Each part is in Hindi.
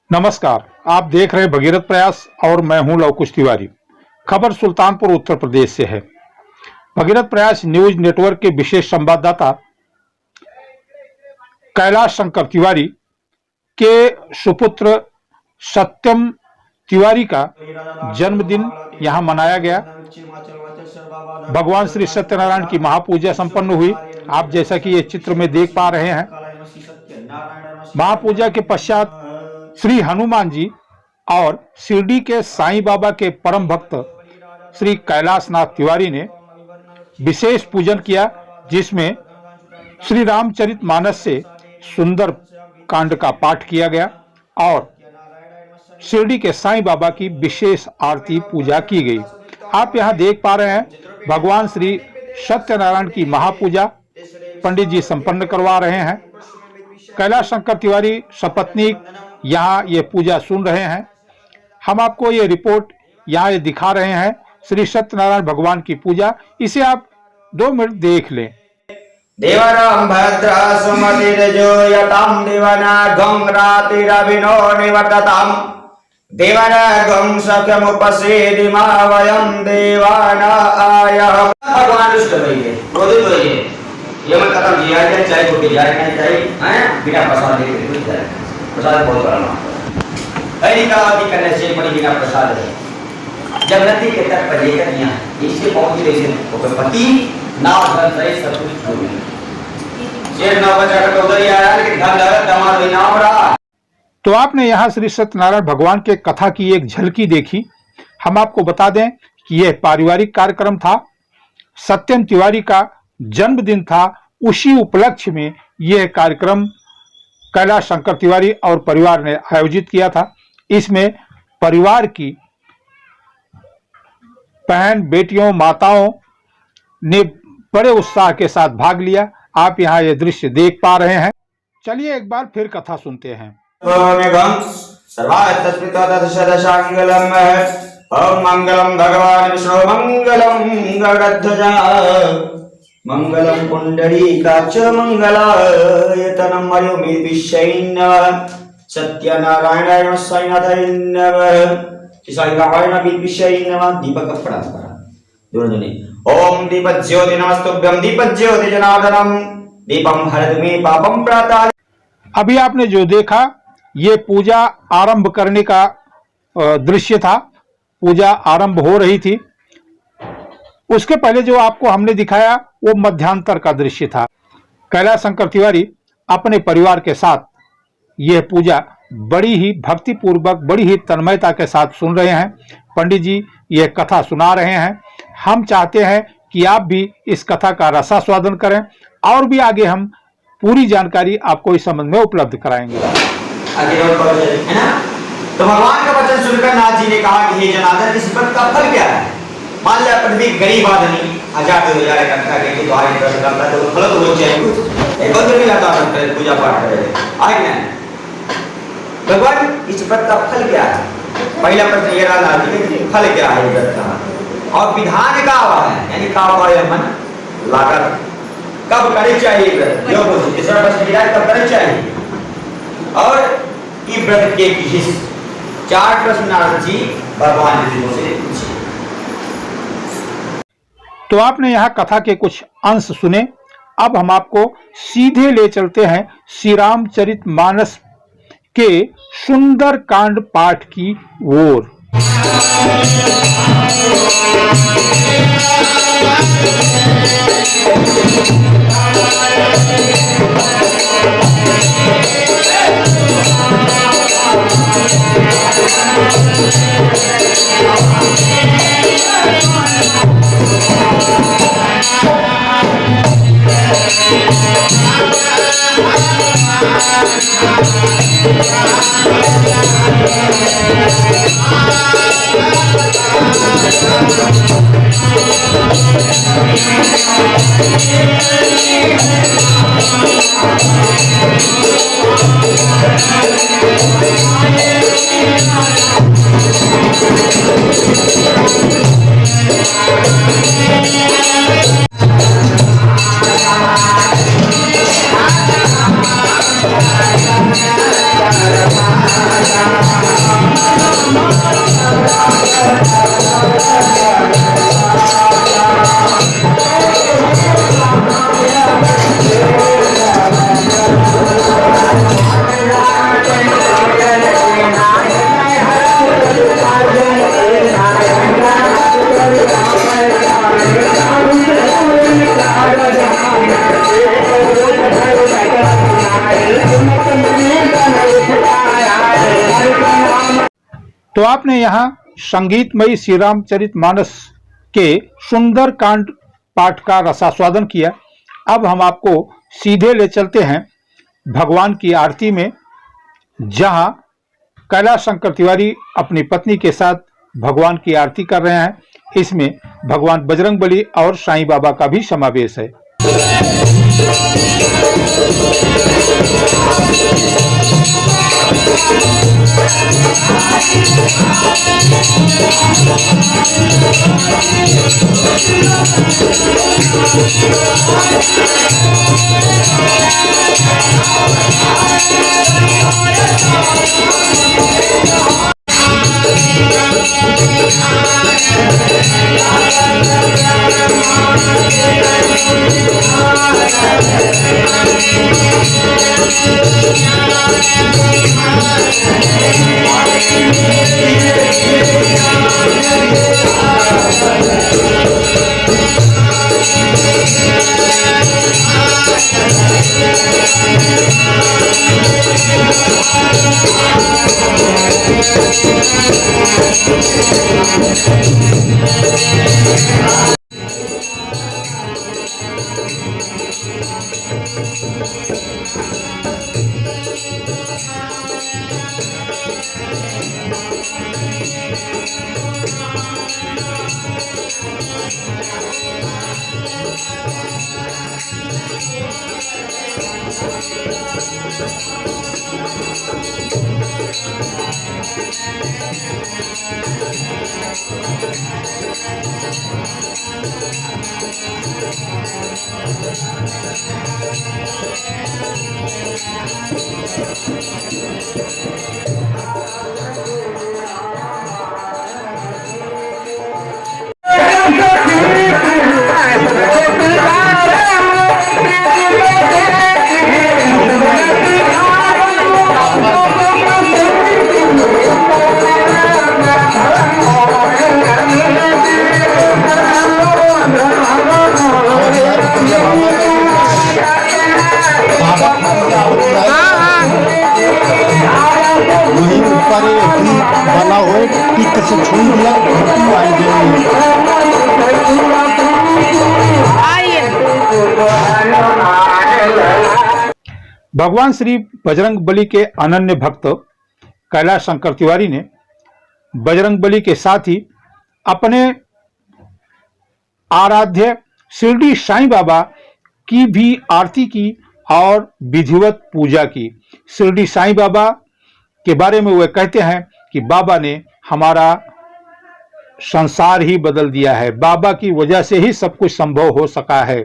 नमस्कार, आप देख रहे हैं भगीरथ प्रयास और मैं हूं लव कुश तिवारी। खबर सुल्तानपुर उत्तर प्रदेश से है। भगीरथ प्रयास न्यूज नेटवर्क के विशेष संवाददाता कैलाश शंकर तिवारी के सुपुत्र सत्यम तिवारी का जन्मदिन यहां मनाया गया। भगवान श्री सत्यनारायण की महापूजा संपन्न हुई। आप जैसा कि ये चित्र में देख पा रहे हैं, महापूजा के पश्चात श्री हनुमान जी और शिरडी के साईं बाबा के परम भक्त श्री कैलाशनाथ तिवारी ने विशेष पूजन किया, जिसमें श्री रामचरितमानस से सुंदर कांड का पाठ किया गया और शिरडी के साईं बाबा की विशेष आरती पूजा की गई। आप यहां देख पा रहे हैं, भगवान श्री सत्यनारायण की महापूजा पंडित जी संपन्न करवा रहे हैं। कैलाश शंकर तिवारी सपत्नीक यहाँ ये पूजा सुन रहे हैं। हम आपको ये रिपोर्ट यहाँ ये दिखा रहे हैं, श्री सत्यनारायण भगवान की पूजा। इसे आप 2 मिनट देख लें। देवरं भद्रा सुमतिरजो यतां देवना गंग्रातिरविनो निवर्ततां देवरागं सख्यमुपसेदिमा वयं देवाना आयः। भगवान रुष्ट भइए, क्रोधित भइए, ये मत खत्म किया जाए, चाहे कोई जाए नहीं चाहिए, हैं बिना प्रसाद के कुछ जाए, प्रसाद बहुत करना है। निकाली करने से बड़ी बिना प्रसाद है। जब नदी के तट पर लेकर गया, इसके पहुंची रही से वो पति नाव धन सही सब कुछ हो गया। शेर नाव बचा कर उधर ही आया, लेकिन धन दौलत दामाद भी नाव रहा। तो आपने यहाँ श्री सत्यनारायण भगवान के कथा की एक झलकी देखी। हम आपको बता दें कि यह पारिवारिक कार्यक्रम था। सत्यम तिवारी का जन्मदिन था। उसी उपलक्ष्य में यह कार्यक्रम कैलाश शंकर तिवारी और परिवार ने आयोजित किया था। इसमें परिवार की बहन, बेटियों, माताओं ने बड़े उत्साह के साथ भाग लिया। आप यहाँ ये दृश्य देख पा रहे हैं। चलिए एक बार फिर कथा सुनते हैं। ओम मंगलम भगवान विष्णु मंगलम गरुड़ध्वजा मंगलम पुंडरीकाक्ष मंगलायतनम मयुर्विषयिन्नमः सत्यनारायणाय नमः साईनाथाय नमः साईनारायण विषयिन्नमः। दीपक प्रार्थना दोनों जने। ओम दीपज्योति नमस्तुभ्यं दीपज्योति जनार्दनम दीपम हरतु मे पापम प्रातः। अभी आपने जो देखा ये पूजा आरंभ करने का दृश्य था। पूजा आरंभ हो रही थी। उसके पहले जो आपको हमने दिखाया वो मध्यांतर का दृश्य था। कैलाश शंकर तिवारी अपने परिवार के साथ यह पूजा बड़ी ही भक्ति पूर्वक, बड़ी ही तन्मयता के साथ सुन रहे हैं। पंडित जी यह कथा सुना रहे हैं। हम चाहते हैं कि आप भी इस कथा का रसास्वादन करें और भी आगे हम पूरी जानकारी आपको इस संबंध में उपलब्ध कराएंगे। है ना? तो भगवान का वचन सुनकर नाथ जी ने कहा कि हे जनार्दन, इस व्रत का फल क्या है? मान लिया पृथ्वी गरीब आदमी 1000 इकट्ठा करके तो आज व्रत करता है, तो फल तो हो जाए कुछ। एक बंद भी लाता है, पूजा पाठ करे आए ना। भगवान इस व्रत का फल क्या है? पहला प्रश्न ये रहा नाथ जी के, फल क्या है व्रत का? और विधान का हुआ है, यानी का हुआ है मन लागत कब करे चाहिए व्रत? जो बोल तीसरा प्रश्न किया कब करे चाहिए? और ये व्रत के विशेष 4 प्रश्न नारद जी भगवान जी से पूछे। तो आपने यहाँ कथा के कुछ अंश सुने। अब हम आपको सीधे ले चलते हैं श्री रामचरितमानस के सुंदर कांड पाठ की ओर। तो आपने यहाँ संगीतमयी श्री रामचरितमानस के सुंदर कांड पाठ का रसास्वादन किया। अब हम आपको सीधे ले चलते हैं भगवान की आरती में, जहां कैलाश शंकर तिवारी अपनी पत्नी के साथ भगवान की आरती कर रहे हैं। इसमें भगवान बजरंगबली और साईं बाबा का भी समावेश है। वहीं ऊपर बना हुआ टिक से छू दिया भगवान श्री बजरंगबली के अनन्य भक्त कैलाश शंकर तिवारी ने बजरंगबली के साथ ही अपने आराध्य शिरडी साईं बाबा की भी आरती की और विधिवत पूजा की। शिरडी साईं बाबा के बारे में वे कहते हैं कि बाबा ने हमारा संसार ही बदल दिया है, बाबा की वजह से ही सब कुछ संभव हो सका है।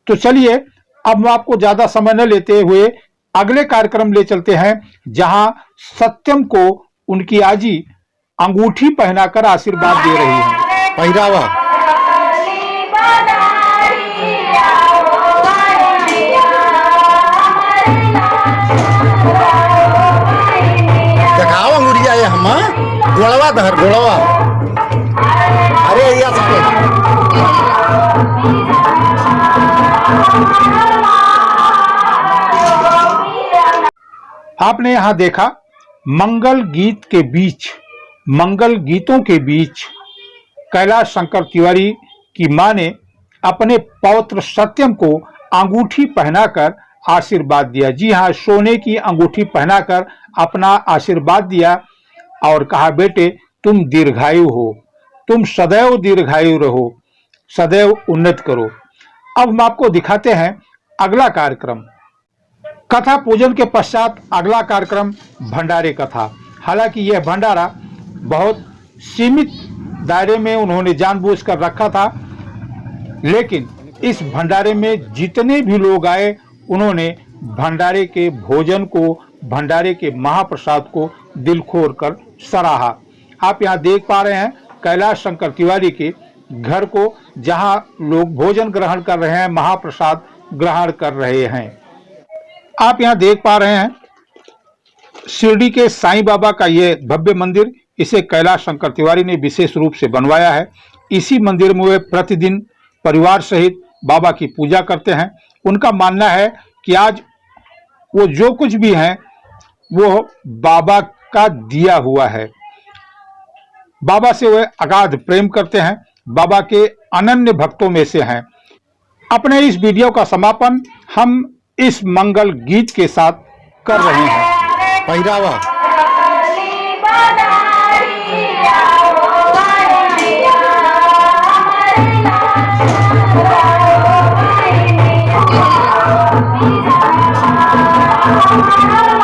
तो चलिए अब मैं आपको ज्यादा समय न लेते हुए अगले कार्यक्रम ले चलते हैं, जहां सत्यम को उनकी आजी अंगूठी पहनाकर आशीर्वाद दे रही है। पहरावा दिखाओ अंगुरिया ये हम गोड़वा धर गोड़वा अरे या आपने यहां देखा मंगल गीतों के बीच कैलाश शंकर तिवारी की मां ने अपने पौत्र सत्यम को अंगूठी पहनाकर आशीर्वाद दिया। जी हां, सोने की अंगूठी पहनाकर अपना आशीर्वाद दिया और कहा, बेटे तुम दीर्घायु हो, तुम सदैव दीर्घायु रहो, सदैव उन्नत करो। अब हम आपको दिखाते हैं अगला कार्यक्रम। कथा पूजन के पश्चात अगला कार्यक्रम भंडारे का था। हालांकि यह भंडारा बहुत सीमित दायरे में उन्होंने जानबूझकर रखा था, लेकिन इस भंडारे में जितने भी लोग आए उन्होंने भंडारे के भोजन को, भंडारे के महाप्रसाद को दिल खोल कर सराहा। आप यहाँ देख पा रहे हैं कैलाश शंकर तिवारी के घर को, जहां लोग भोजन ग्रहण कर रहे हैं, महाप्रसाद ग्रहण कर रहे हैं। आप यहाँ देख पा रहे हैं शिरडी के साईं बाबा का ये भव्य मंदिर, इसे कैलाश शंकर तिवारी ने विशेष रूप से बनवाया है। इसी मंदिर में वे प्रतिदिन परिवार सहित बाबा की पूजा करते हैं। उनका मानना है कि आज वो जो कुछ भी है वो बाबा का दिया हुआ है। बाबा से वे अगाध प्रेम करते हैं, बाबा के अनन्य भक्तों में से हैं। अपने इस वीडियो का समापन हम इस मंगल गीत के साथ कर रहे हैं। पहरावा Oh,